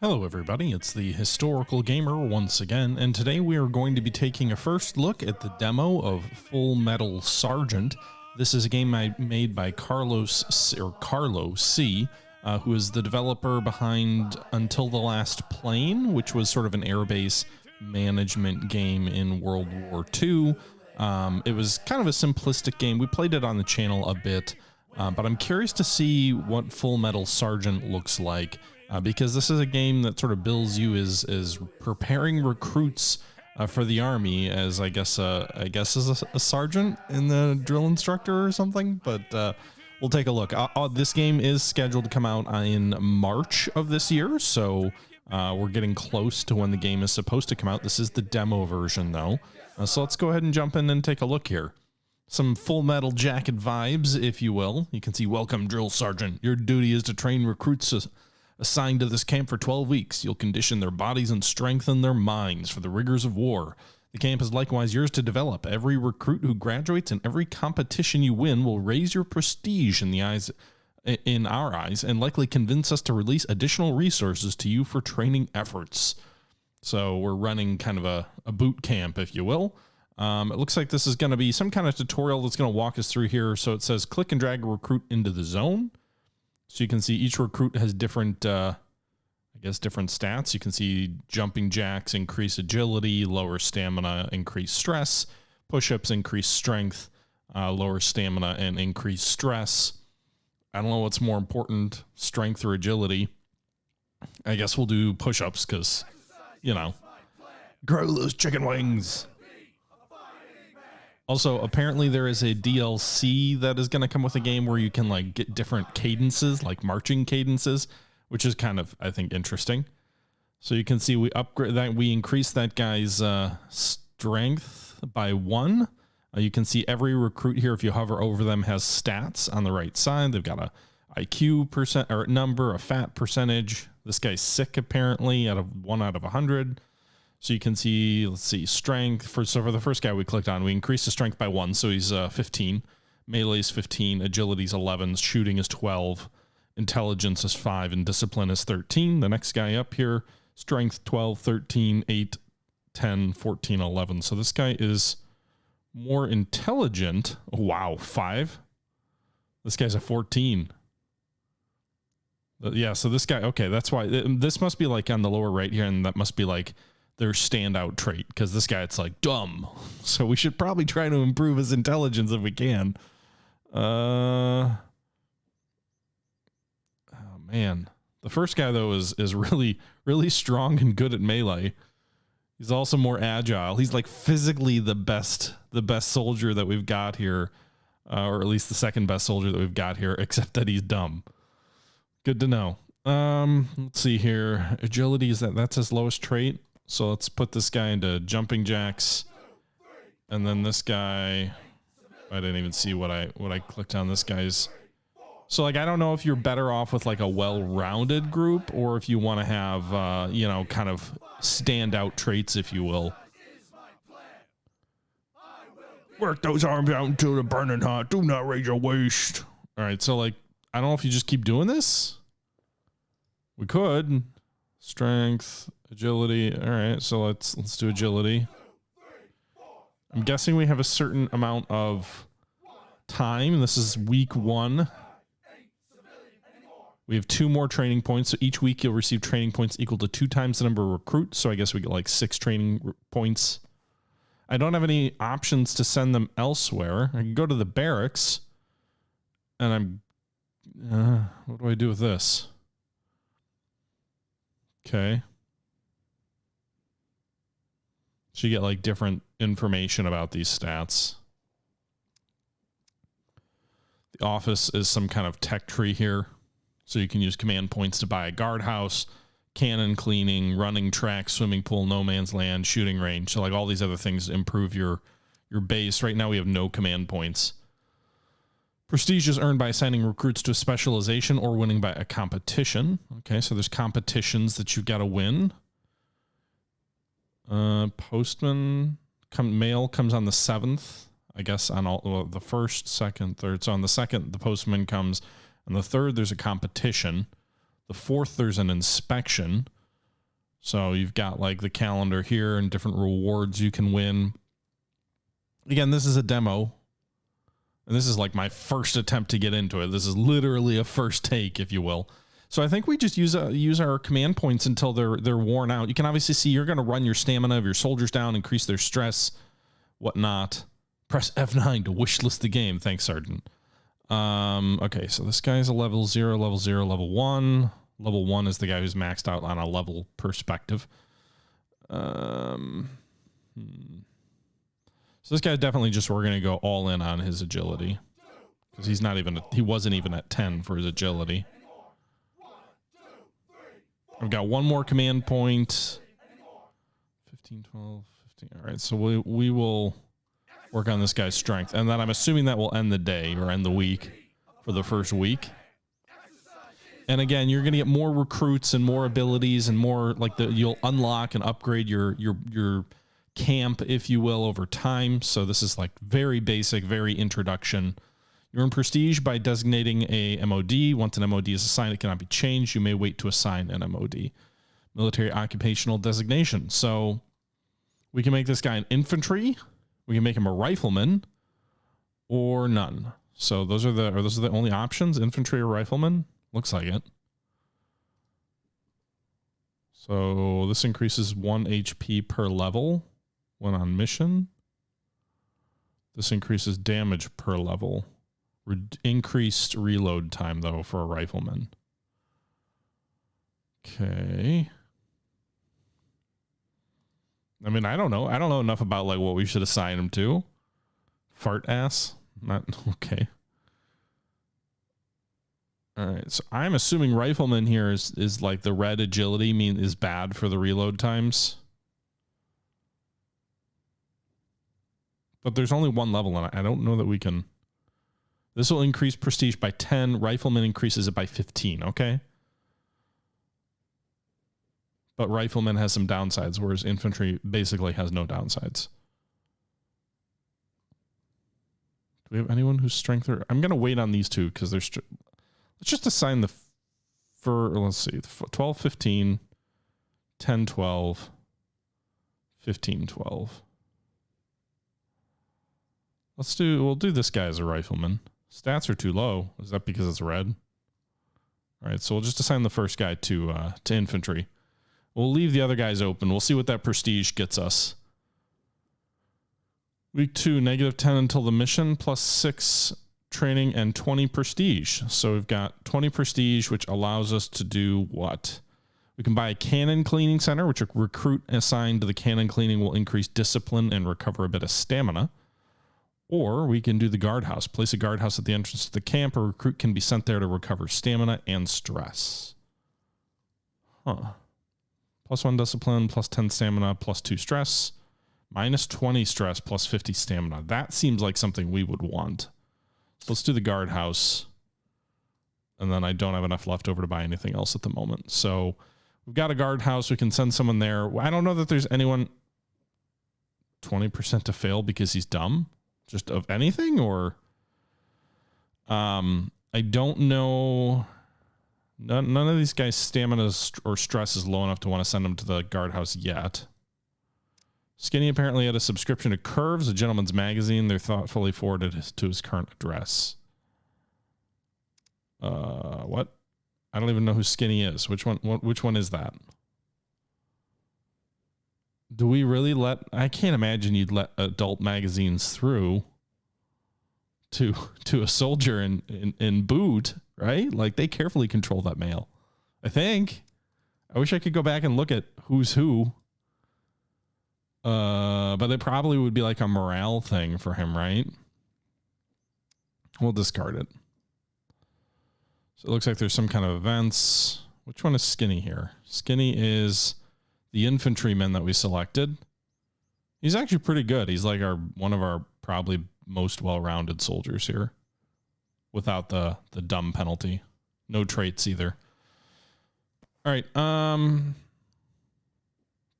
Hello everybody, it's the Historical Gamer once again, and today we are going to be taking a first look at the demo of Full Metal Sergeant. This is a game made by Carlo C, who is the developer behind Until the Last Plane, which was sort of an airbase management game in World War II. It was kind of a simplistic game. We played it on the channel a bit, but I'm curious to see what Full Metal Sergeant looks like. Because this is a game that sort of bills you as preparing recruits for the army as I guess as a sergeant in the drill instructor or something. But we'll take a look. This game is scheduled to come out in March of this year, so we're getting close to when the game is supposed to come out. This is the demo version though, so let's go ahead and jump in and take a look here. Some Full Metal Jacket vibes, if you will. You can see, "Welcome, drill sergeant. Your duty is to train recruits assigned to this camp for 12 weeks. You'll condition their bodies and strengthen their minds for the rigors of war. The camp is likewise yours to develop. Every recruit who graduates and every competition you win will raise your prestige in our eyes, and likely convince us to release additional resources to you for training efforts." So we're running kind of a boot camp, if you will. It looks like this is going to be some kind of tutorial that's going to walk us through here. So it says click and drag a recruit into the zone. So you can see each recruit has different, different stats. You can see jumping jacks increase agility, lower stamina, increase stress. Push-ups increase strength, lower stamina, and increase stress. I don't know what's more important, strength or agility. I guess we'll do push-ups because, you know, grow those chicken wings. Also, apparently there is a DLC that is going to come with the game where you can like get different cadences, like marching cadences, which is kind of, I think, interesting. So you can see we upgrade that, we increase that guy's strength by 1. You can see every recruit here, if you hover over them, has stats on the right side. They've got a IQ percent or number, a fat percentage. This guy's sick apparently out of 1 out of 100. So you can see, let's see, strength. So for the first guy we clicked on, we increased the strength by 1, so he's 15. Melee is 15, agility is 11, shooting is 12, intelligence is 5, and discipline is 13. The next guy up here, strength 12, 13, 8, 10, 14, 11. So this guy is more intelligent. Oh, wow, 5. This guy's a 14. Yeah, so this guy, okay, that's why. This must be like on the lower right here, and that must be like their standout trait, because this guy, it's like dumb, so we should probably try to improve his intelligence if we can. Oh man, the first guy though is really strong and good at melee. He's also more agile. He's like physically the best soldier that we've got here, or at least the second best soldier that we've got here, except that he's dumb. Good to know. Let's see here, agility, is that's his lowest trait. So let's put this guy into jumping jacks, and then this guy, I didn't even see what I clicked on. This guy's, so like, I don't know if you're better off with like a well-rounded group, or if you want to have, you know, kind of standout traits, if you will. Work those arms out until they're burning hot. Do not raise your waist. All right, so like, I don't know if you just keep doing this. We could. Strength, agility. All right, so let's do agility. I'm guessing we have a certain amount of time. This is week 1. We have 2 more training points. So each week you'll receive training points equal to 2 times the number of recruits. So I guess we get like 6 training points. I don't have any options to send them elsewhere. I can go to the barracks, and what do I do with this? Okay. So you get like different information about these stats. The office is some kind of tech tree here. So you can use command points to buy a guardhouse, cannon cleaning, running track, swimming pool, no man's land, shooting range. So like all these other things improve your base. Right now we have no command points. Prestige is earned by assigning recruits to a specialization or winning by a competition. Okay, so there's competitions that you've got to win. Postman, mail comes on the 7th. I guess on all the 1st, 2nd, 3rd. So on the 2nd, the postman comes. On the 3rd, there's a competition. The 4th, there's an inspection. So you've got like the calendar here and different rewards you can win. Again, this is a demo. And this is like my first attempt to get into it. This is literally a first take, if you will. So I think we just use our command points until they're worn out. You can obviously see you're going to run your stamina of your soldiers down, increase their stress, whatnot. Press F9 to wishlist the game. Thanks, Sergeant. Okay, so this guy's a level 0, level 0, level 1. Level 1 is the guy who's maxed out on a level perspective. So this guy's definitely just, we're going to go all in on his agility. Because he wasn't even at 10 for his agility. I've got one more command point. 15, 12, 15. All right, so we will work on this guy's strength. And then I'm assuming that will end the day or end the week for the first week. And again, you're going to get more recruits and more abilities and more like you'll unlock and upgrade your camp, if you will, over time. So this is like very basic, very introduction. You earn prestige by designating a MOD. Once an MOD is assigned, it cannot be changed. You may wait to assign an MOD. Military occupational designation. So we can make this guy an infantry. We can make him a rifleman or none. So those are the only options, infantry or rifleman? Looks like it. So this increases 1 HP per level when on mission. This increases damage per level. Increased reload time, though, for a rifleman. Okay. I mean, I don't know. I don't know enough about like what we should assign him to. Fart ass? Not okay. All right. So I'm assuming rifleman here is like the red agility is bad for the reload times. But there's only one level, and I don't know that we can. This will increase prestige by 10. Rifleman increases it by 15, okay? But rifleman has some downsides, whereas infantry basically has no downsides. Do we have anyone who's strength? I'm going to wait on these two because they're... Let's just assign let's see, 12, 15, 10, 12, 15, 12. We'll do this guy as a rifleman. Stats are too low. Is that because it's red? All right, so we'll just assign the first guy to infantry. We'll leave the other guys open. We'll see what that prestige gets us. Week 2, -10 until the mission, +6 training and 20 prestige. So we've got 20 prestige, which allows us to do what? We can buy a cannon cleaning center, which a recruit assigned to the cannon cleaning will increase discipline and recover a bit of stamina. Or we can do the guardhouse. Place a guardhouse at the entrance to the camp. A recruit can be sent there to recover stamina and stress. Huh. +1 discipline, +10 stamina, +2 stress, -20 stress, +50 stamina. That seems like something we would want. So let's do the guardhouse. And then I don't have enough left over to buy anything else at the moment. So we've got a guardhouse. We can send someone there. I don't know that there's anyone 20% to fail because he's dumb. Just of anything, or I don't know. None of these guys' stamina or stress is low enough to want to send them to the guardhouse yet. Skinny apparently had a subscription to Curves, a gentleman's magazine. They're thoughtfully forwarded to his current address. What? I don't even know who Skinny is. Which one is that? Do we really I can't imagine you'd let adult magazines through to a soldier in boot, right? Like they carefully control that mail. I think. I wish I could go back and look at who's who. But it probably would be like a morale thing for him, right? We'll discard it. So it looks like there's some kind of events. Which one is Skinny here? Skinny is the infantryman that we selected. He's actually pretty good. He's like one of our probably most well-rounded soldiers here without the dumb penalty. No traits either. All right.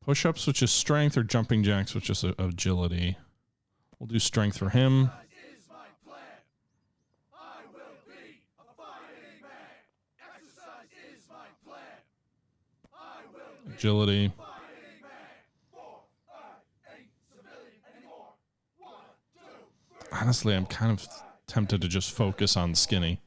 Push-ups, which is strength, or jumping jacks, which is agility. We'll do strength for him. Agility. Honestly, I'm kind of tempted to just focus on Skinny.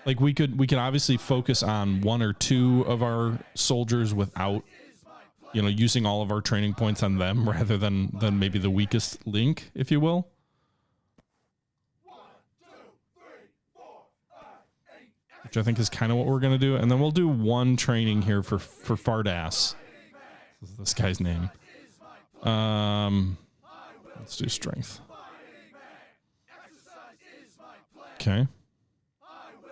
Like we could obviously focus on one or two of our soldiers without, you know, using all of our training points on them rather than maybe the weakest link, if you will. Which I think is kind of what we're going to do. And then we'll do one training here for Fardass. This is this guy's name. Let's do strength. Okay.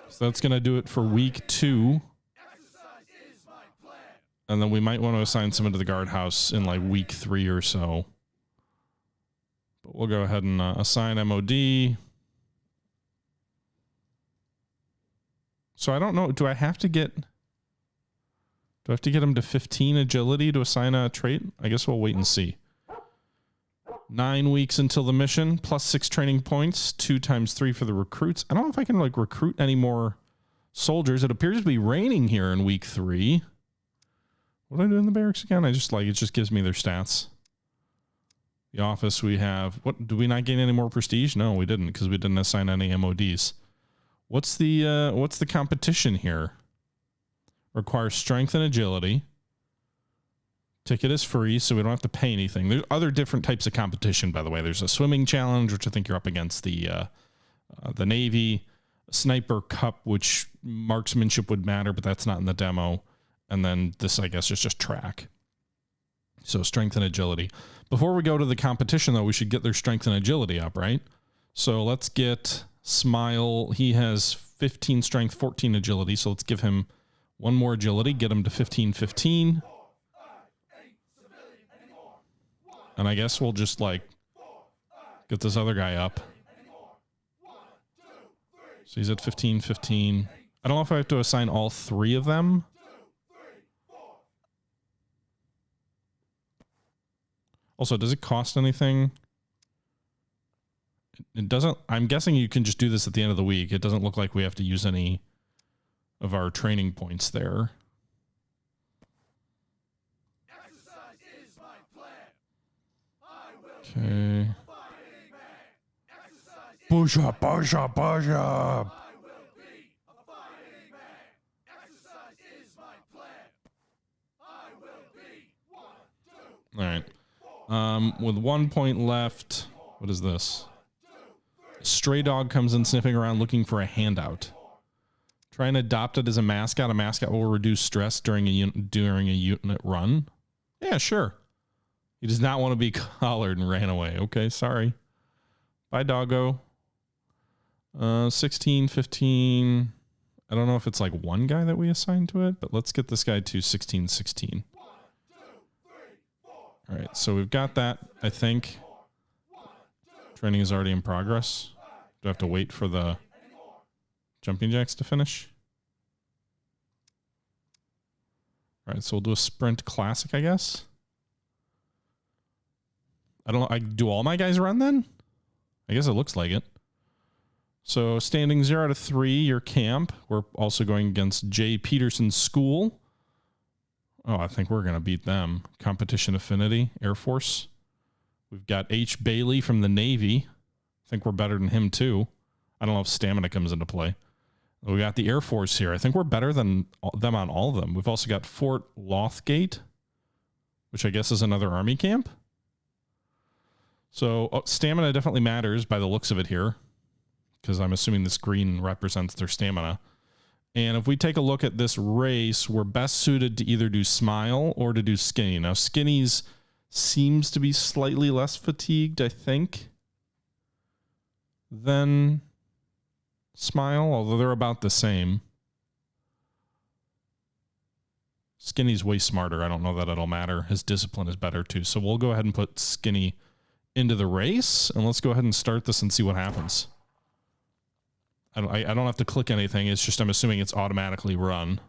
So that's going to do it for week 2. And then we might want to assign someone to the guardhouse in like week 3 or so. But we'll go ahead and assign MOD. So I don't know. Do I have to get him to 15 agility to assign a trait? I guess we'll wait and see. 9 weeks until the mission, plus 6 training points, 2 times 3 for the recruits. I don't know if I can like recruit any more soldiers. It appears to be raining here in week 3. What do I do in the barracks again? I just like, it just gives me their stats. The office we have, what, do we not gain any more prestige? No, we didn't, because we didn't assign any MODs. What's the competition here? Requires strength and agility. Ticket is free, so we don't have to pay anything. There's other different types of competition, by the way. There's a swimming challenge, which I think you're up against the Navy. A sniper cup, which marksmanship would matter, but that's not in the demo. And then this, I guess, is just track. So strength and agility. Before we go to the competition, though, we should get their strength and agility up, right? So let's get Smile. He has 15 strength, 14 agility. So let's give him 1 more agility, get him to 15. And I guess we'll just like get this other guy up. So he's at 15. I don't know if I have to assign all 3 of them. Also, does it cost anything? It doesn't. I'm guessing you can just do this at the end of the week. It doesn't look like we have to use any of our training points there. Okay. Push up. All right. With 1 point left, what is this? A stray dog comes in sniffing around looking for a handout. Try and adopt it as a mascot. A mascot will reduce stress during a unit run. Yeah, sure. He does not want to be collared and ran away. Okay, sorry. Bye, doggo. 16, 15. I don't know if it's like one guy that we assign to it, but let's get this guy to 16. All right, so we've got that, I think. Training is already in progress. Do I have to wait for the jumping jacks to finish? All right, so we'll do a sprint classic, I guess. I don't know. Do all my guys run then? I guess it looks like it. So standing 0 out of 3, your camp. We're also going against J. Peterson's school. Oh, I think we're going to beat them. Competition affinity, Air Force. We've got H. Bailey from the Navy. I think we're better than him too. I don't know if stamina comes into play. We got the Air Force here. I think we're better than them on all of them. We've also got Fort Lothgate, which I guess is another army camp. So stamina definitely matters by the looks of it here, because I'm assuming this green represents their stamina. And if we take a look at this race, we're best suited to either do Smile or to do Skinny. Now, Skinny's seems to be slightly less fatigued, I think, than Smile, although they're about the same. Skinny's way smarter. I don't know that it'll matter. His discipline is better, too. So we'll go ahead and put Skinny into the race, and let's go ahead and start this and see what happens. I don't have to click anything. It's just I'm assuming it's automatically run.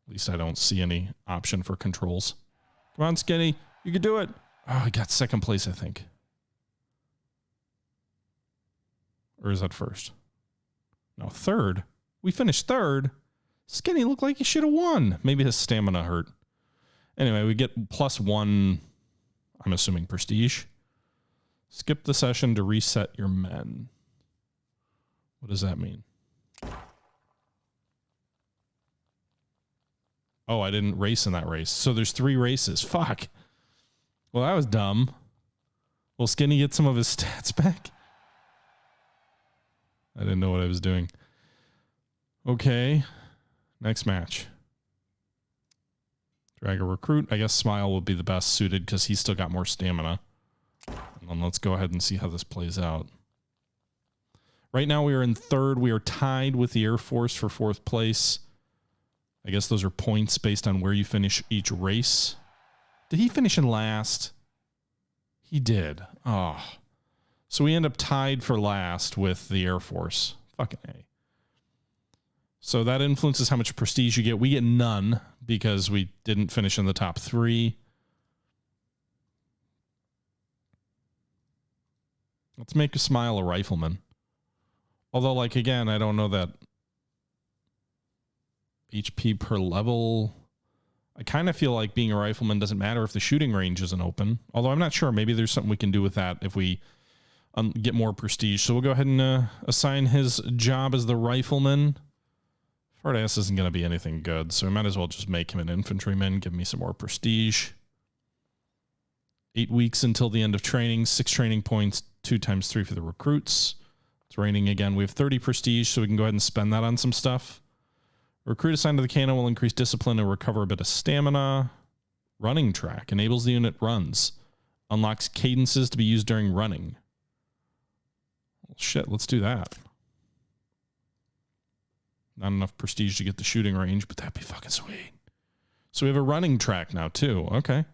At least I don't see any option for controls. Come on, Skinny. You can do it. Oh, I got second place, I think. Or is that first? No, third. We finished third. Skinny looked like he should have won. Maybe his stamina hurt. Anyway, we get +1, I'm assuming, prestige. Skip the session to reset your men. What does that mean? Oh, I didn't race in that race. So there's 3 races. Fuck. Well, that was dumb. Will Skinny get some of his stats back? I didn't know what I was doing. Okay. Next match. Drag a recruit. I guess Smile will be the best suited because he's still got more stamina. And then let's go ahead and see how this plays out. Right now we are in 3rd. We are tied with the Air Force for 4th place. I guess those are points based on where you finish each race. Did he finish in last? He did. Oh. So we end up tied for last with the Air Force. Fucking A. So that influences how much prestige you get. We get none because we didn't finish in the top 3. Let's make a Smile a rifleman. Although, like, again, I don't know that HP per level. I kind of feel like being a rifleman doesn't matter if the shooting range isn't open. Although I'm not sure. Maybe there's something we can do with that if we get more prestige. So we'll go ahead and assign his job as the rifleman. Fart ass isn't going to be anything good, so we might as well just make him an infantryman, give me some more prestige. 8 weeks until the end of training, 6 training points, 2 times 3 for the recruits. It's raining again. We have 30 prestige, so we can go ahead and spend that on some stuff. Recruit assigned to the cannon will increase discipline and recover a bit of stamina. Running track enables the unit runs. Unlocks cadences to be used during running. Well, shit, let's do that. Not enough prestige to get the shooting range, but that'd be fucking sweet. So we have a running track now, too. Okay.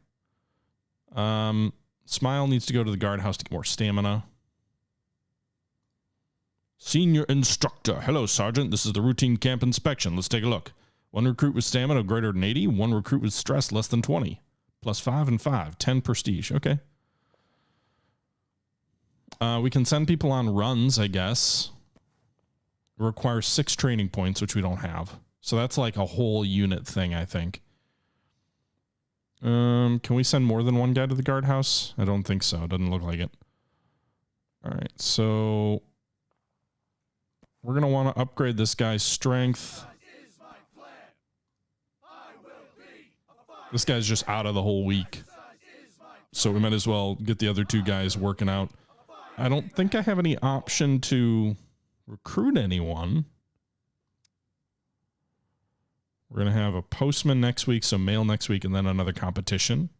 Smile needs to go to the guardhouse to get more stamina. Senior Instructor. Hello, Sergeant. This is the routine camp inspection. Let's take a look. 1 recruit with stamina greater than 80. 1 recruit with stress less than 20. +5 and 5. 10 prestige. Okay. We can send people on runs, I guess. It requires 6 training points, which we don't have. So that's like a whole unit thing, I think. Can we send more than 1 guy to the guardhouse? I don't think so. It doesn't look like it. All right, so we're going to want to upgrade this guy's strength. This guy's just out of the whole week. So we might as well get the other 2 guys working out. I don't think I have any option to recruit anyone. We're going to have a postman next week, so mail next week, and then another competition.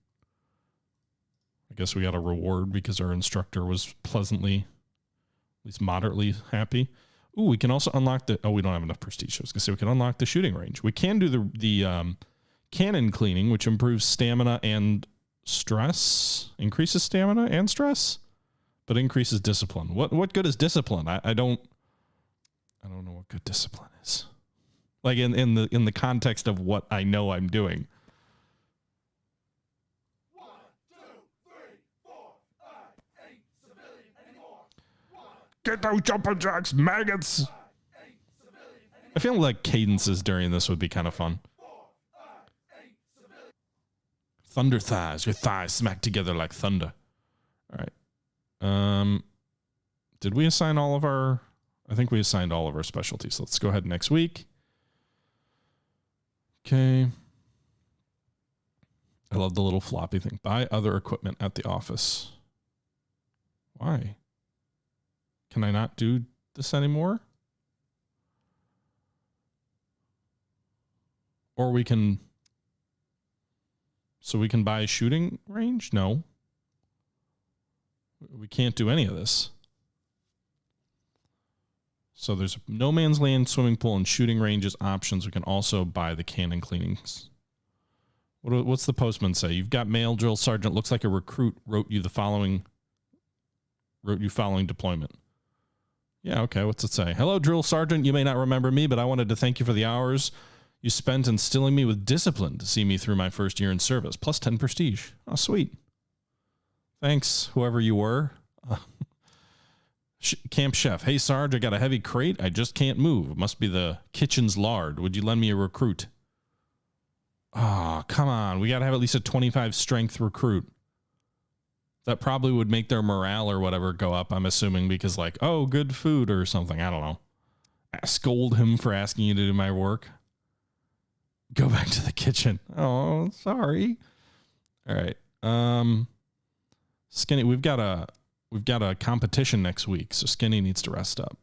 I guess we got a reward because our instructor was pleasantly, at least moderately happy. Ooh, we can also unlock the... Oh, we don't have enough prestige. I was going to say we can unlock the shooting range. We can do the cannon cleaning, which improves stamina and stress. Increases stamina and stress, but increases discipline. What good is discipline? I don't know what good discipline is. Like in the context of what I know I'm doing. 1, 2, 3, 4, 5, 8, civilian anymore. 1, Get those jumping jacks, maggots! 5, 8, civilian anymore. I feel like cadences during this would be kind of fun. 4, 5, 8, civilian. Thunder thighs. Your thighs smack together like thunder. All right. Did we assign all of our... I think we assigned all of our specialties. Let's go ahead next week. Okay. I love the little floppy thing. Buy other equipment at the office. Why? Can I not do this anymore? Or we can... So we can buy a shooting range? No. We can't do any of this. So there's no man's land, swimming pool, and shooting ranges options. We can also buy the cannon cleanings. What's the postman say? You've got mail, drill sergeant. Looks like a recruit wrote you following deployment. Yeah, okay. What's it say? Hello, drill sergeant. You may not remember me, but I wanted to thank you for the hours you spent instilling me with discipline to see me through my first year in service. Plus 10 prestige. Oh, sweet. Thanks, whoever you were. Camp chef. Hey, Sarge, I got a heavy crate. I just can't move. It must be the kitchen's lard. Would you lend me a recruit? Oh, come on. We got to have at least a 25 strength recruit. That probably would make their morale or whatever go up, I'm assuming, because like, oh, good food or something. I don't know. I scold him for asking you to do my work. Go back to the kitchen. Oh, sorry. All right. Skinny, we've got a competition next week, so Skinny needs to rest up.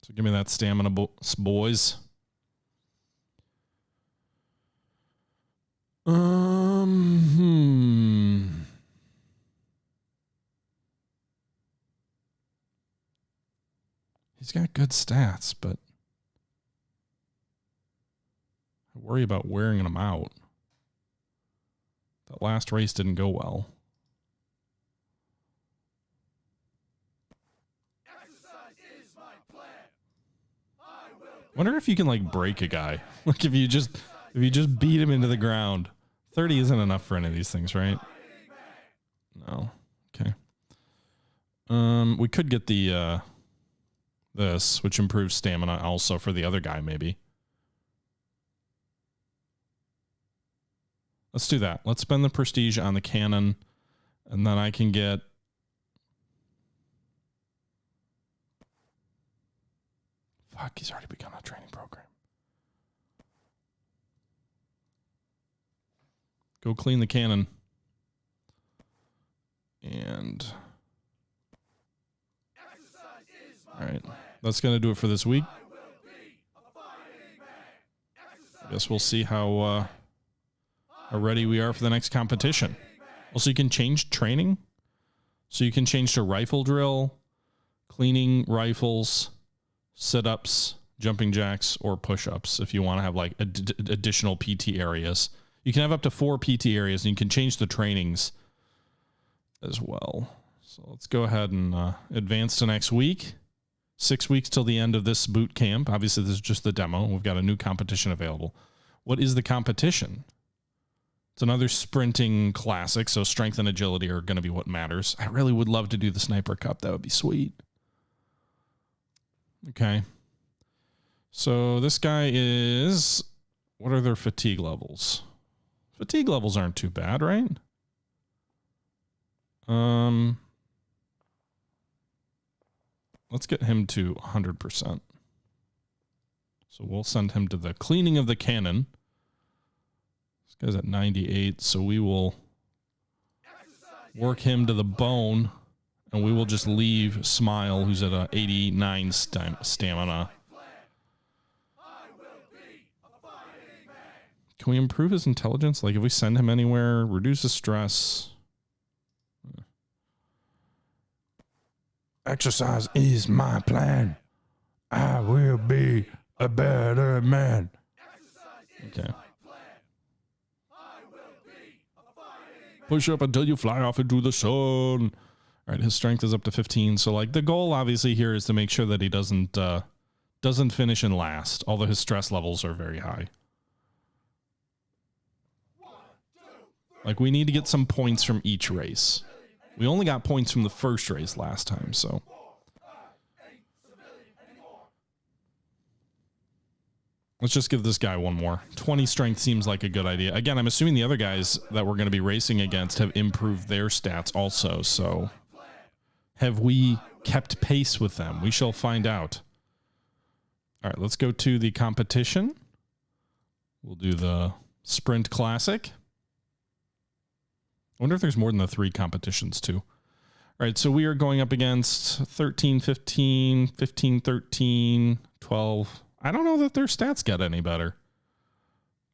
So give me that stamina, boys. He's got good stats, but I worry about wearing him out. That last race didn't go well. Exercise is my plan. I will Wonder if you can like break a guy. Like if you just beat him into the ground. 30 isn't enough for any of these things, right? No. Okay. We could get the this, which improves stamina also for the other guy, maybe. Let's do that. Let's spend the prestige on the cannon, and then I can get fuck, he's already begun a training program. Go clean the cannon. And all right, that's going to do it for this week. I guess we'll see how ready we are for the next competition. Also, you can change training. So you can change to rifle drill, cleaning rifles, sit-ups, jumping jacks, or push-ups if you want to have like additional PT areas. You can have up to 4 PT areas, and you can change the trainings as well. So let's go ahead and advance to next week. 6 weeks till the end of this boot camp. Obviously, this is just the demo. We've got a new competition available. What is the competition? It's another sprinting classic, so strength and agility are going to be what matters. I really would love to do the Sniper Cup. That would be sweet. Okay. So this guy is... What are their fatigue levels? Fatigue levels aren't too bad, right? Let's get him to 100%. So we'll send him to the cleaning of the cannon. This guy's at 98, so we will work him to the bone, and we will just leave Smile, who's at 89 stamina. Can we improve his intelligence? Like if we send him anywhere, reduce his stress. Exercise is my plan. I will be a better man. Okay. Push up until you fly off into the sun. All right, his strength is up to 15. So like the goal obviously here is to make sure that he doesn't finish in last, although his stress levels are very high. Like we need to get some points from each race. We only got points from the first race last time, so. Let's just give this guy one more. 20 strength seems like a good idea. Again, I'm assuming the other guys that we're going to be racing against have improved their stats also, so. Have we kept pace with them? We shall find out. All right, let's go to the competition. We'll do the Sprint Classic. I wonder if there's more than the 3 competitions too. All right, so we are going up against 13, 15, 15, 13, 12. I don't know that their stats get any better.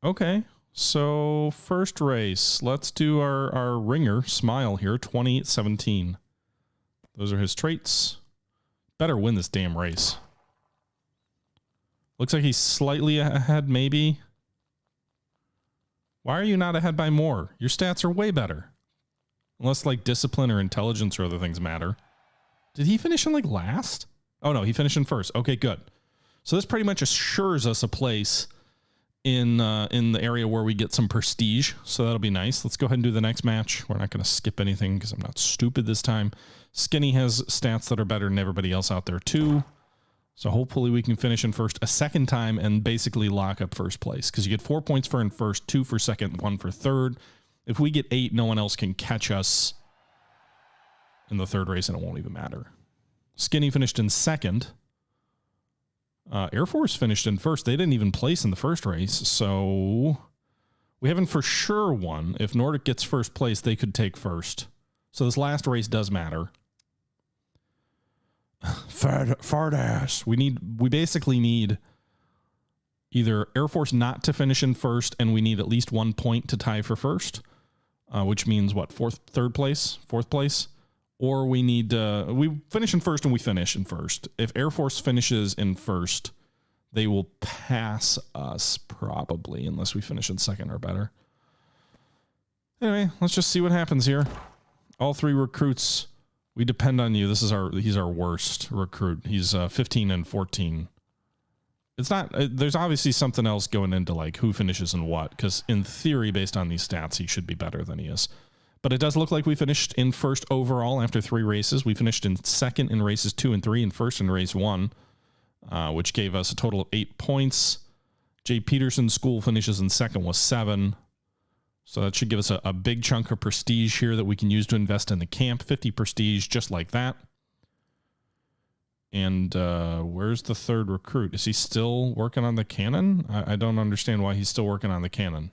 Okay, so first race. Let's do our ringer, Smile here, 28-17. Those are his traits. Better win this damn race. Looks like he's slightly ahead, maybe. Why are you not ahead by more? Your stats are way better. Unless like discipline or intelligence or other things matter. Did he finish in like last? Oh no, he finished in first. Okay, good. So this pretty much assures us a place in the area where we get some prestige. So that'll be nice. Let's go ahead and do the next match. We're not going to skip anything because I'm not stupid this time. Skinny has stats that are better than everybody else out there too. So hopefully we can finish in first a second time and basically lock up first place, because you get 4 points for in first, 2 for second, 1 for third. If we get 8, no one else can catch us in the third race, and it won't even matter. Skinny finished in second. Air Force finished in first. They didn't even place in the first race, so we haven't for sure won. If Nordic gets first place, they could take first. So this last race does matter. Fart ass. We basically need either Air Force not to finish in first, and we need at least 1 point to tie for first, which means what, fourth place, or we need we finish in first and we finish in first. If Air Force finishes in first, they will pass us probably, unless we finish in second or better. Anyway, let's just see what happens here. All 3 recruits. We depend on you. He's our worst recruit. He's 15 and 14. It's not, there's obviously something else going into like who finishes and what, because in theory, based on these stats, he should be better than he is. But it does look like we finished in first overall after 3 races. We finished in second in races 2 and 3 and first in race 1, which gave us a total of 8 points. Jay Peterson's school finishes in second with 7. So that should give us a big chunk of prestige here that we can use to invest in the camp. 50 prestige, just like that. And where's the third recruit? Is he still working on the cannon? I don't understand why he's still working on the cannon.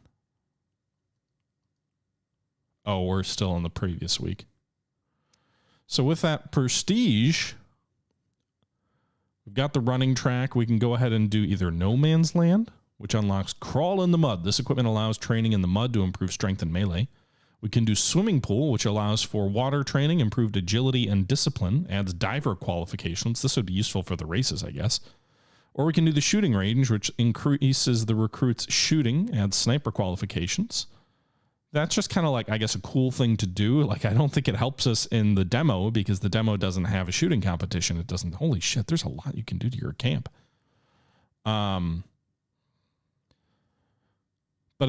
Oh, we're still in the previous week. So with that prestige, we've got the running track. We can go ahead and do either No Man's Land, which unlocks Crawl in the Mud. This equipment allows training in the mud to improve strength and melee. We can do Swimming Pool, which allows for water training, improved agility and discipline, adds diver qualifications. This would be useful for the races, I guess. Or we can do the Shooting Range, which increases the recruit's shooting, adds sniper qualifications. That's just kind of like, I guess, a cool thing to do. Like, I don't think it helps us in the demo because the demo doesn't have a shooting competition. It doesn't. Holy shit, there's a lot you can do to your camp. But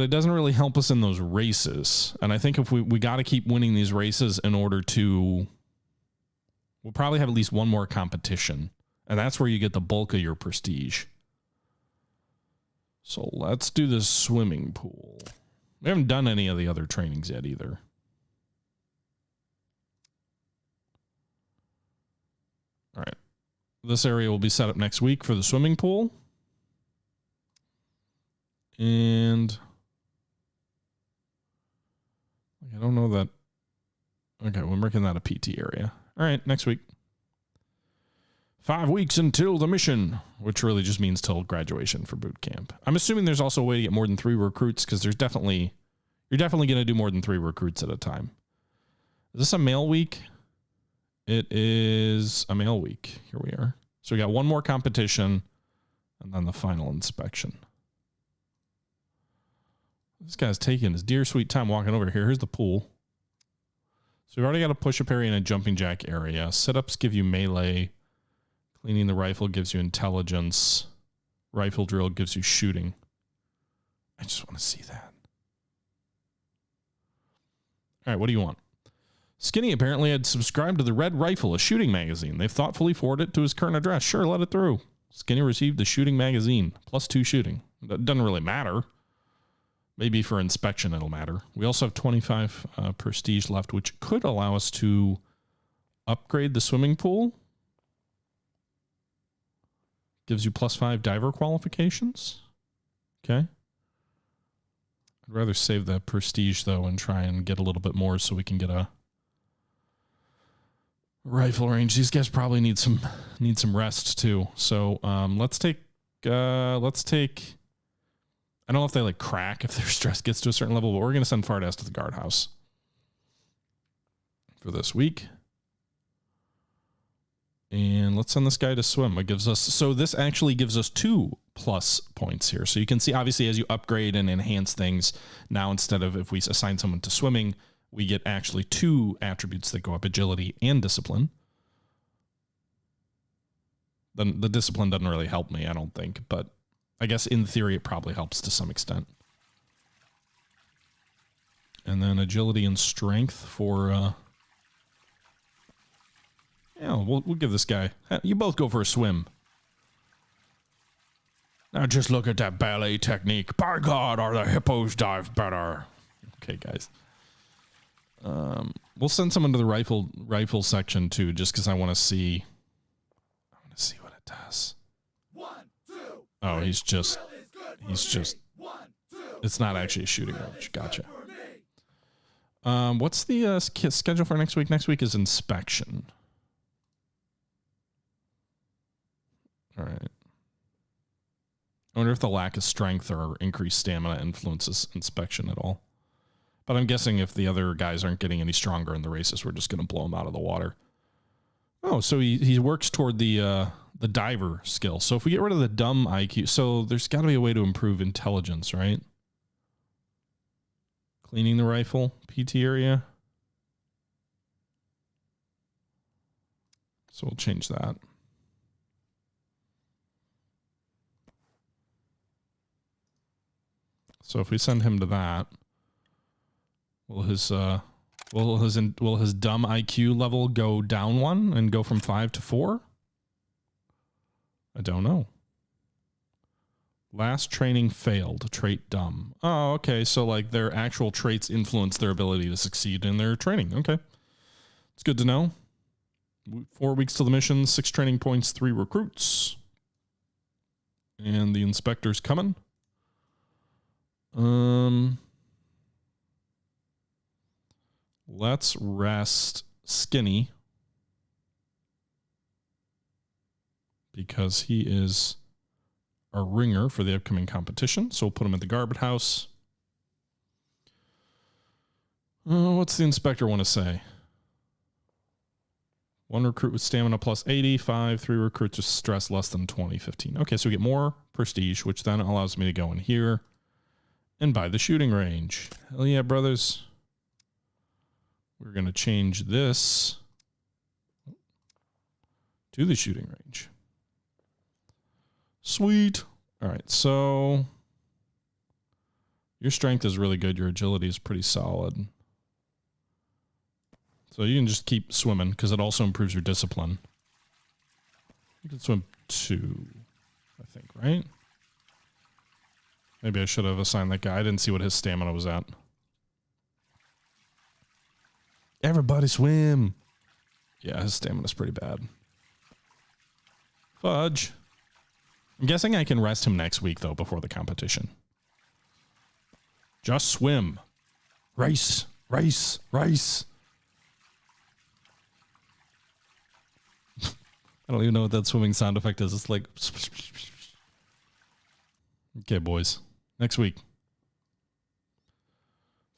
it doesn't really help us in those races. And I think if we got to keep winning these races in order to, we'll probably have at least one more competition. And that's where you get the bulk of your prestige. So let's do this Swimming Pool. We haven't done any of the other trainings yet either. All right. This area will be set up next week for the swimming pool. And I don't know that. Okay, we're making that a PT area. All right, next week. 5 weeks until the mission, which really just means till graduation for boot camp. I'm assuming there's also a way to get more than 3 recruits because you're definitely going to do more than 3 recruits at a time. Is this a male week? It is a male week. Here we are. So we got one more competition and then the final inspection. This guy's taking his dear sweet time walking over here. Here's the pool. So we've already got a push-up area and a jumping jack area. Sit-ups give you melee. Cleaning the rifle gives you intelligence. Rifle drill gives you shooting. I just want to see that. All right, what do you want? Skinny apparently had subscribed to the Red Rifle, a shooting magazine. They've thoughtfully forwarded it to his current address. Sure, let it through. Skinny received the shooting magazine, +2 shooting. That doesn't really matter. Maybe for inspection it'll matter. We also have 25 prestige left, which could allow us to upgrade the swimming pool. Gives you +5 diver qualifications. Okay. I'd rather save that prestige, though, and try and get a little bit more so we can get a rifle range. These guys probably need some rest, too. So let's take... I don't know if they, like, crack if their stress gets to a certain level, but we're going to send Fardass to the guardhouse for this week. And let's send this guy to swim. It gives us, so this actually gives us 2+ points here. So you can see, obviously, as you upgrade and enhance things, now instead of if we assign someone to swimming, we get actually 2 attributes that go up, agility and discipline. Then the discipline doesn't really help me, I don't think, but I guess in theory it probably helps to some extent. And then agility and strength for, yeah, we'll give this guy, you both go for a swim. Now just look at that ballet technique. By God, are the hippos dive better? Okay, guys. We'll send someone to the rifle section too, just because I want to see what it does. 1, 2, Oh, he's just, it's it's not actually a shooting range. Gotcha. What's the schedule for next week? Next week is inspection. All right. I wonder if the lack of strength or increased stamina influences inspection at all. But I'm guessing if the other guys aren't getting any stronger in the races, we're just going to blow them out of the water. Oh, so he works toward the diver skill. So if we get rid of the dumb IQ, so there's got to be a way to improve intelligence, right? Cleaning the rifle, PT area. So we'll change that. So if we send him to that, will his dumb IQ level go down 1 and go from 5 to 4? I don't know. Last training failed. Trait dumb. Oh, okay. So like their actual traits influence their ability to succeed in their training. Okay. It's good to know. 4 weeks to the mission, 6 training points, 3 recruits. And the inspector's coming. Let's rest Skinny because he is a ringer for the upcoming competition. So we'll put him at the guard house. What's the inspector want to say? 1 recruit with stamina plus 80, 5, 3 recruits with stress less than 20, 15. Okay, so we get more prestige, which then allows me to go in here and buy the shooting range. Hell yeah, brothers. We're going to change this to the shooting range. Sweet. All right, so your strength is really good. Your agility is pretty solid. So you can just keep swimming because it also improves your discipline. You can swim 2, I think, right? Maybe I should have assigned that guy. I didn't see what his stamina was at. Everybody swim. Yeah, his stamina's pretty bad. Fudge. I'm guessing I can rest him next week, though, before the competition. Just swim. Race, race, race. I don't even know what that swimming sound effect is. It's like... Okay, boys. Next week.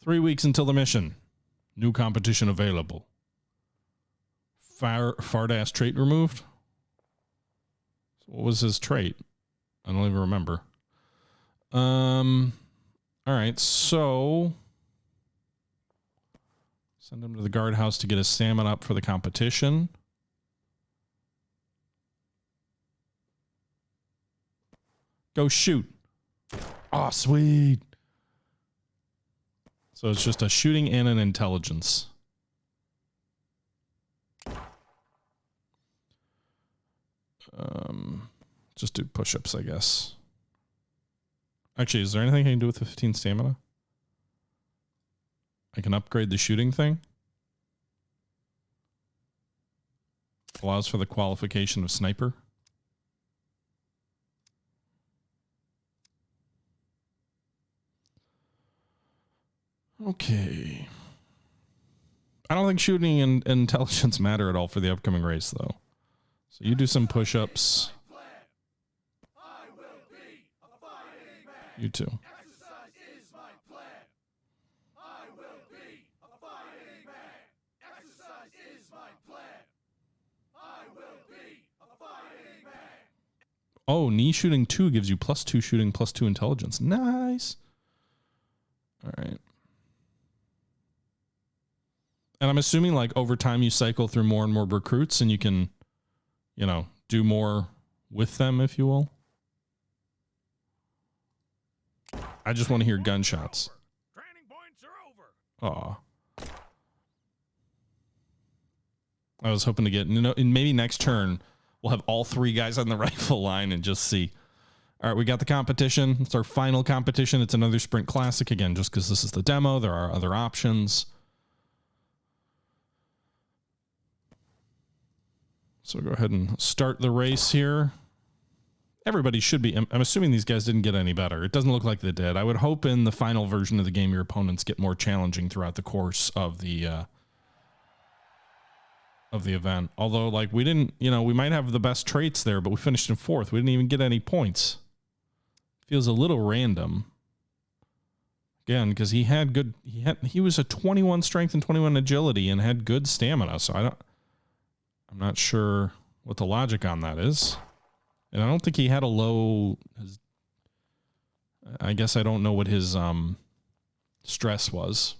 3 weeks until the mission. New competition available. Fart-ass trait removed? What was his trait? I don't even remember. All right, so... Send him to the guardhouse to get his stamina up for the competition. Go shoot. Oh, sweet. So it's just a shooting and an intelligence. Just do push-ups, I guess. Actually, is there anything I can do with the 15 stamina? I can upgrade the shooting thing. Allows for the qualification of sniper. Okay. I don't think shooting and intelligence matter at all for the upcoming race, though. So you do some push-ups. You too. Exercise is my plan. I will be a fighting man. Exercise is my plan. I will be a fighting man. Oh, knee shooting 2 gives you +2 shooting, +2 intelligence. Nice. All right. And I'm assuming like over time you cycle through more and more recruits and you can, you know, do more with them, if you will. I just want to hear gunshots. Training points are over. Aw. I was hoping to get, you know, maybe next turn we'll have all three guys on the rifle line and just see. All right, we got the competition. It's our final competition. It's another sprint classic again, just because this is the demo. There are other options. So go ahead and start the race here. Everybody should be. I'm assuming these guys didn't get any better. It doesn't look like they did. I would hope in the final version of the game, your opponents get more challenging throughout the course of the event. Although, like, we didn't, you know, we might have the best traits there, but we finished in 4th. We didn't even get any points. Feels a little random. Again, because he had good, he was a 21 strength and 21 agility and had good stamina. So I'm not sure what the logic on that is. And I don't think he had a low, I guess I don't know what his stress was.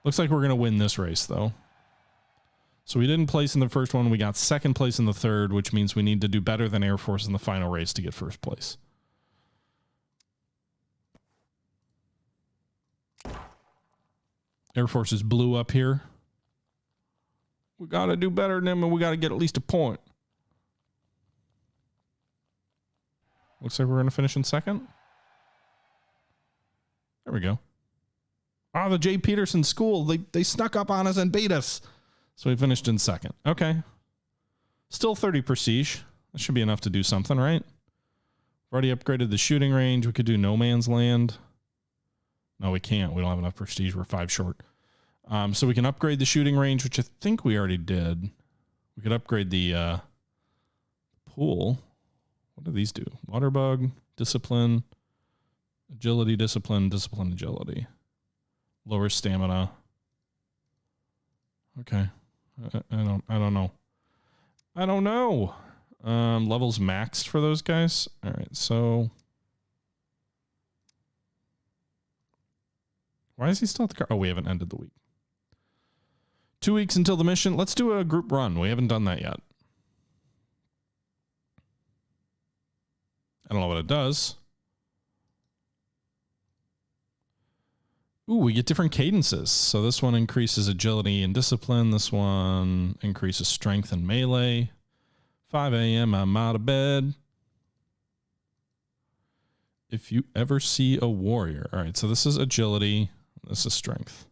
Looks like we're going to win this race, though. So we didn't place in the first one. We got 2nd place in the 3rd, which means we need to do better than Air Force in the final race to get 1st place. Air Force is blue up here. We got to do better than them, and we got to get at least a point. Looks like we're going to finish in 2nd. There we go. Oh, the J. Peterson School. They snuck up on us and beat us. So we finished in 2nd. Okay. Still 30 prestige. That should be enough to do something, right? Already upgraded the shooting range. We could do no man's land. No, we can't. We don't have enough prestige. We're 5 short. So we can upgrade the shooting range, which I think we already did. We could upgrade the pool. What do these do? Water bug, discipline, agility, discipline, agility. Lower stamina. Okay. I don't know. I don't know. Levels maxed for those guys. All right. So why is he still at the car? Oh, we haven't ended the week. 2 weeks until the mission. Let's do a group run. We haven't done that yet. I don't know what it does. Ooh, we get different cadences. So this one increases agility and discipline. This one increases strength and melee. 5 a.m. I'm out of bed. If you ever see a warrior. All right, so this is agility. This is strength.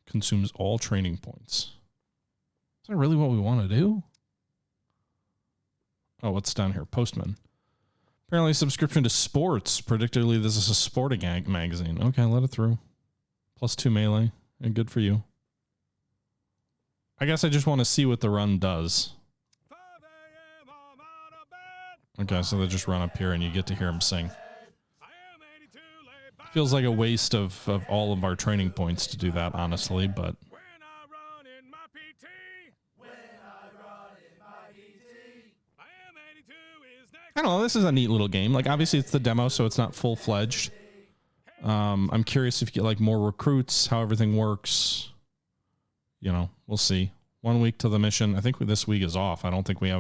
Consumes all training points. Is that really what we want to do? Oh, what's down here? Postman. Apparently subscription to sports. Particularly, this is a sporting magazine. Okay, let it through. +2 melee. And good for you. I guess I just want to see what the run does. Okay, so they just run up here and you get to hear him sing. Feels like a waste of all of our training points to do that, honestly, but... I don't know, this is a neat little game. Like, obviously it's the demo, so it's not full-fledged. I'm curious if you get, like, more recruits, how everything works. You know, we'll see. 1 week to the mission. I think this week is off. I don't think we have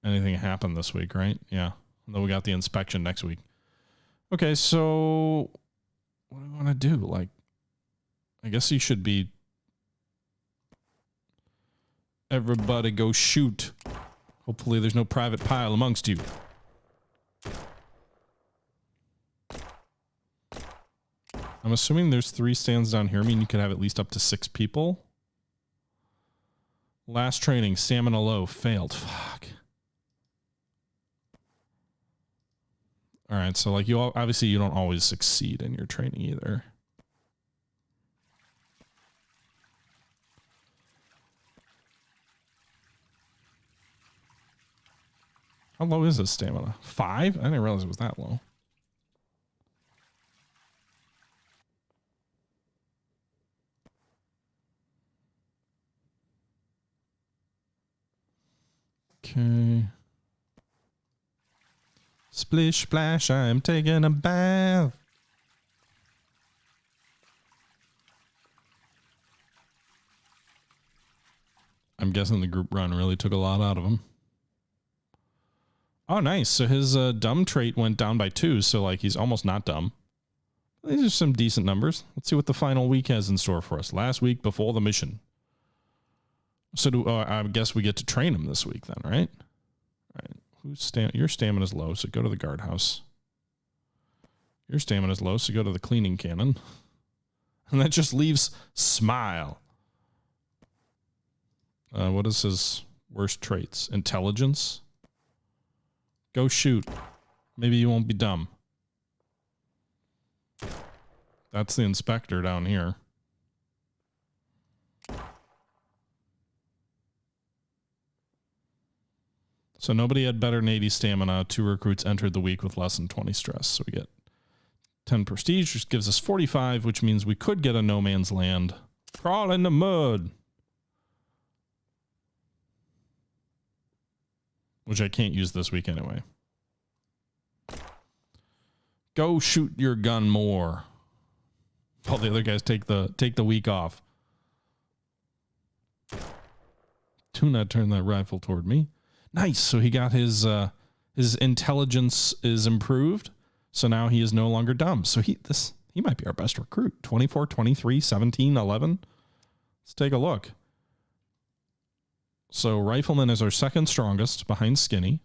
anything happen this week, right? Yeah. And then we got the inspection next week. Okay, so what do I want to do? Like, I guess you should be... Everybody go shoot. Hopefully there's no private pile amongst you. I'm assuming there's 3 stands down here. I mean, you could have at least up to 6 people. Last training, stamina low, failed. Fuck. All right, so like obviously you don't always succeed in your training either. How low is this stamina? 5? I didn't realize it was that low. Okay. Splish splash, I'm taking a bath. I'm guessing the group run really took a lot out of him. Oh, nice. So his dumb trait went down by 2. So like he's almost not dumb. These are some decent numbers. Let's see what the final week has in store for us. Last week before the mission. So I guess we get to train him this week then, right? All right. Your stamina's low, so go to the guardhouse. Your stamina's low, so go to the cleaning cannon. And that just leaves Smile. What is his worst traits? Intelligence. Go shoot. Maybe you won't be dumb. That's the inspector down here. So nobody had better than 80 stamina. 2 recruits entered the week with less than 20 stress. So we get 10 prestige, which gives us 45, which means we could get a no man's land. Crawl in the mud. Which I can't use this week anyway. Go shoot your gun more. All the other guys take the week off. Do not turn that rifle toward me. Nice. So he got his intelligence is improved. So now he is no longer dumb. So he might be our best recruit. 24, 23, 17, 11. Let's take a look. So Rifleman is our second strongest behind Skinny.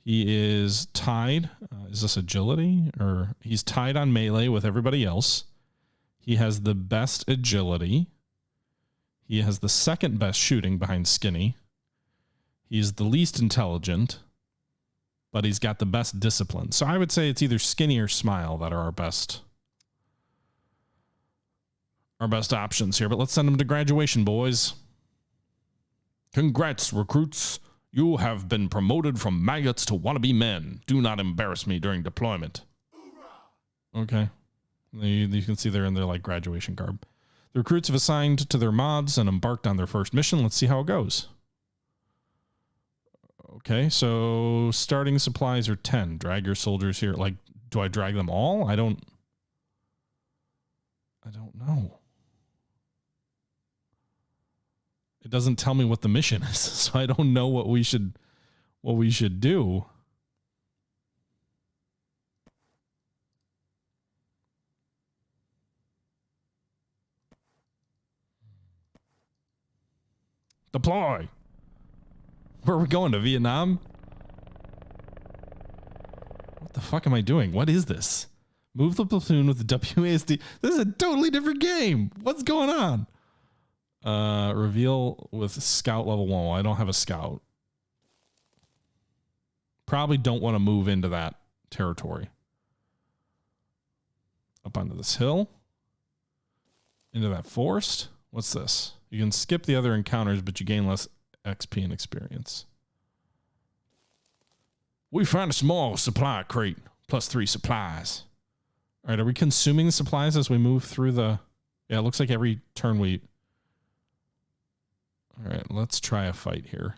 He is tied. Is this agility? Or he's tied on melee with everybody else. He has the best agility. He has the second best shooting behind Skinny. He's the least intelligent, but he's got the best discipline. So I would say it's either Skinny or Smile that are our best options here. But let's send them to graduation, boys. Congrats, recruits. You have been promoted from maggots to wannabe men. Do not embarrass me during deployment. Okay. You can see they're in their like graduation garb. The recruits have assigned to their mods and embarked on their first mission. Let's see how it goes. Okay, so starting supplies are 10. Drag your soldiers here. Like, do I drag them all? I don't know. It doesn't tell me what the mission is, so I don't know what we should do. Deploy. Where are we going, to Vietnam? What the fuck am I doing? What is this? Move the platoon with the WASD. This is a totally different game. What's going on? Reveal with scout level 1. Well, I don't have a scout. Probably don't want to move into that territory. Up onto this hill. Into that forest. What's this? You can skip the other encounters, but you gain less XP and experience. We found a small supply crate. Plus 3 supplies. All right, are we consuming the supplies as we move through the... Yeah, it looks like every turn we... All right, let's try a fight here.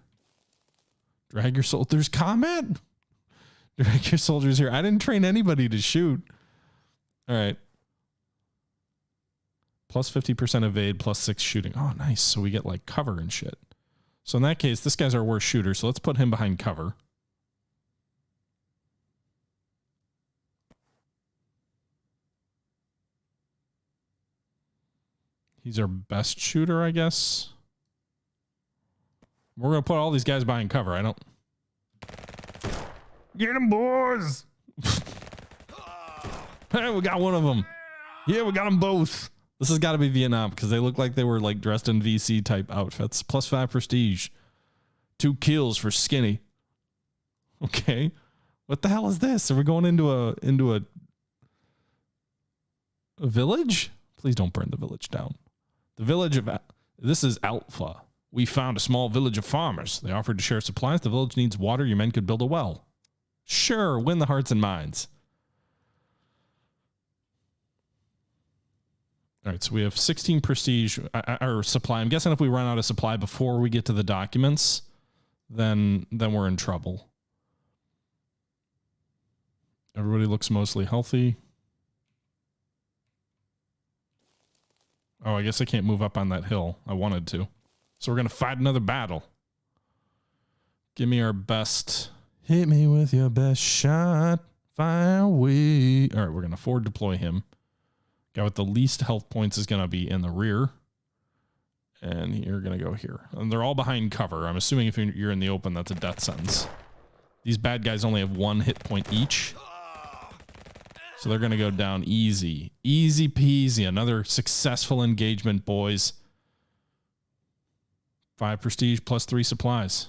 Drag your soldiers. Combat? Drag your soldiers here. I didn't train anybody to shoot. All right. Plus 50% evade, plus 6 shooting. Oh, nice. So we get like cover and shit. So in that case, this guy's our worst shooter. So let's put him behind cover. He's our best shooter, I guess. We're going to put all these guys behind cover. I don't... Get them, boys! Hey, we got one of them. Yeah, we got them both. This has got to be Vietnam because they look like they were like dressed in VC type outfits. Plus 5 prestige. 2 kills for Skinny. Okay. What the hell is this? Are we going into a village? Please don't burn the village down. The village of... This is Alpha. We found a small village of farmers. They offered to share supplies. The village needs water. Your men could build a well. Sure, win the hearts and minds. All right, so we have 16 prestige or supply. I'm guessing if we run out of supply before we get to the documents, then we're in trouble. Everybody looks mostly healthy. Oh, I guess I can't move up on that hill. I wanted to. So we're going to fight another battle. Give me our best. Hit me with your best shot. Fire away. All right, we're going to forward deploy him. Guy with the least health points is going to be in the rear. And you're going to go here. And they're all behind cover. I'm assuming if you're in the open, that's a death sentence. These bad guys only have 1 hit point each. So they're going to go down easy. Easy peasy. Another successful engagement, boys. 5 prestige plus 3 supplies.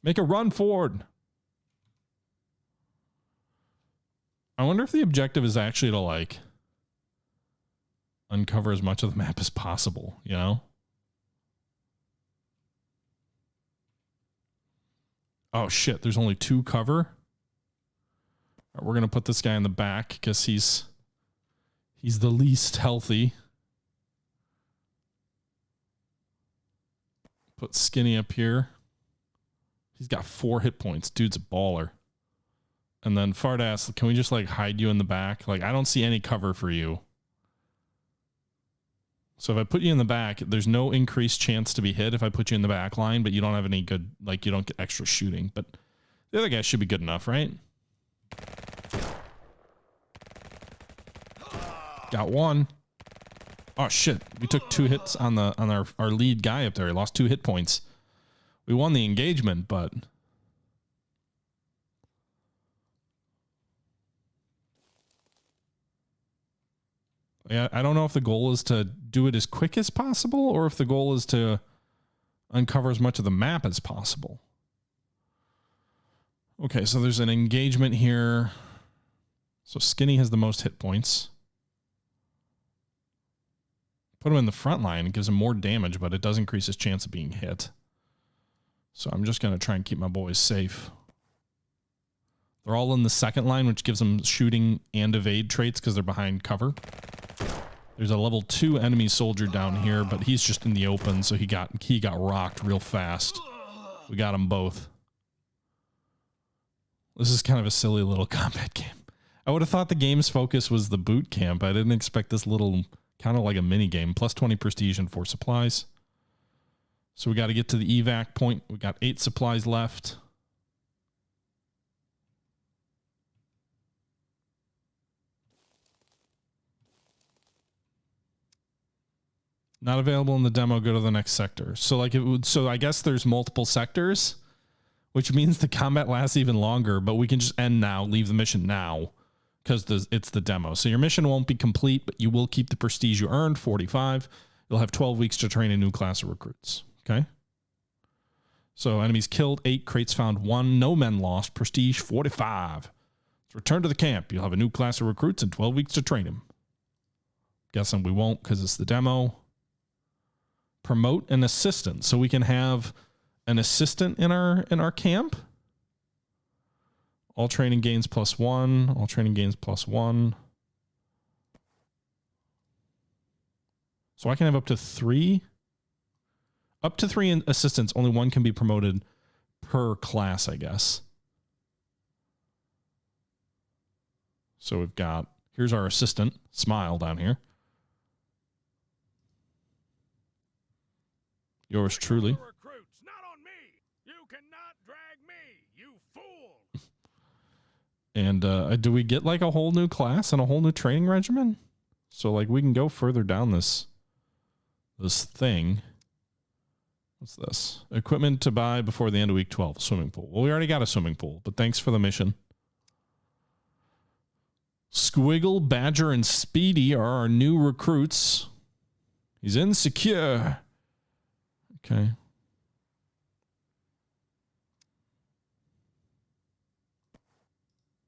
Make a run forward. I wonder if the objective is actually to, like, uncover as much of the map as possible, you know? Oh, shit. There's only 2 cover. All right, we're going to put this guy in the back because he's the least healthy. Put Skinny up here. He's got 4 hit points. Dude's a baller. And then Fardass, can we just like hide you in the back? Like, I don't see any cover for you. So if I put you in the back, there's no increased chance to be hit if I put you in the back line, but you don't have any good, like you don't get extra shooting. But the other guy should be good enough, right? Got 1. Oh shit. We took 2 hits on our lead guy up there. He lost 2 hit points. We won the engagement, but yeah, I don't know if the goal is to do it as quick as possible or if the goal is to uncover as much of the map as possible. Okay, so there's an engagement here. So Skinny has the most hit points. Put him in the front line. It gives him more damage, but it does increase his chance of being hit. So I'm just going to try and keep my boys safe. They're all in the second line, which gives them shooting and evade traits because they're behind cover. There's a level 2 enemy soldier down here, but he's just in the open, so he got rocked real fast. We got them both. This is kind of a silly little combat game. I would have thought the game's focus was the boot camp. I didn't expect this little, kind of like a mini game. Plus 20 prestige and 4 supplies. So we got to get to the evac point. We got 8 supplies left. Not available in the demo. Go to the next sector. So like it would. So I guess there's multiple sectors, which means the combat lasts even longer. But we can just end now. Leave the mission now, because it's the demo. So your mission won't be complete, but you will keep the prestige you earned, 45. You'll have 12 weeks to train a new class of recruits. Okay. So enemies killed 8, crates found 1, no men lost, prestige 45. Let's return to the camp. You'll have a new class of recruits and 12 weeks to train them. Guessing we won't because it's the demo. Promote an assistant. So we can have an assistant in our camp. All training gains +1. All training gains +1. So I can have up to 3. Up to 3 assistants. Only 1 can be promoted per class, I guess. So we've got, here's our assistant, Smile, down here. Yours truly. Recruits, not on me. You cannot drag me, you fool. And do we get like a whole new class and a whole new training regimen? So like we can go further down this thing. What's this? Equipment to buy before the end of week 12. Swimming pool. Well, we already got a swimming pool, but thanks for the mission. Squiggle, Badger, and Speedy are our new recruits. He's insecure. Okay.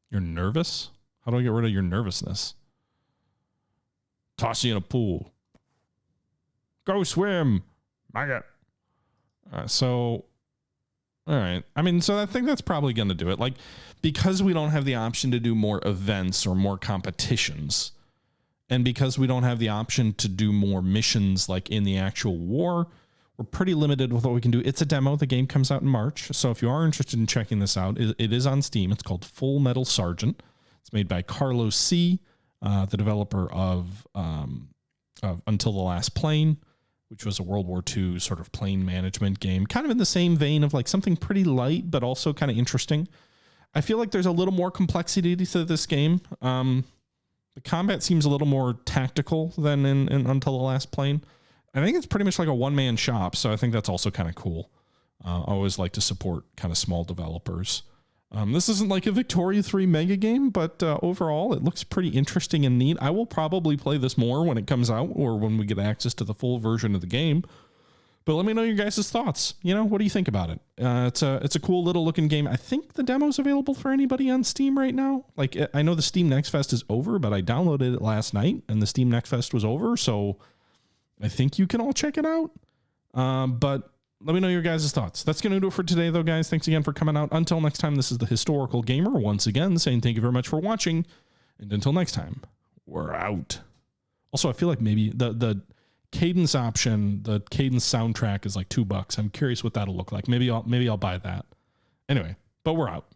You're nervous? How do I get rid of your nervousness? Toss you in a pool. Go swim. Maggot. So, all right. I mean, so I think that's probably going to do it. Like, because we don't have the option to do more events or more competitions, and because we don't have the option to do more missions like in the actual war, we're pretty limited with what we can do. It's a demo. The game comes out in March. So if you are interested in checking this out, it is on Steam. It's called Full Metal Sergeant. It's made by Carlos C., the developer of Until the Last Plane, which was a World War II sort of plane management game, kind of in the same vein of like something pretty light, but also kind of interesting. I feel like there's a little more complexity to this game. The combat seems a little more tactical than in Until the Last Plane. I think it's pretty much like a one-man shop, so I think that's also kind of cool. I always like to support kind of small developers. This isn't like a Victoria 3 mega game, but overall, it looks pretty interesting and neat. I will probably play this more when it comes out or when we get access to the full version of the game. But let me know your guys' thoughts. You know, what do you think about it? It's a cool little looking game. I think the demo's available for anybody on Steam right now. Like, I know the Steam Next Fest is over, but I downloaded it last night and the Steam Next Fest was over. So I think you can all check it out. But let me know your guys' thoughts. That's going to do it for today, though, guys. Thanks again for coming out. Until next time, this is the Historical Gamer once again saying thank you very much for watching. And until next time, we're out. Also, I feel like maybe the cadence option, the cadence soundtrack is like $2. I'm curious what that'll look like. Maybe I'll buy that. Anyway, but we're out.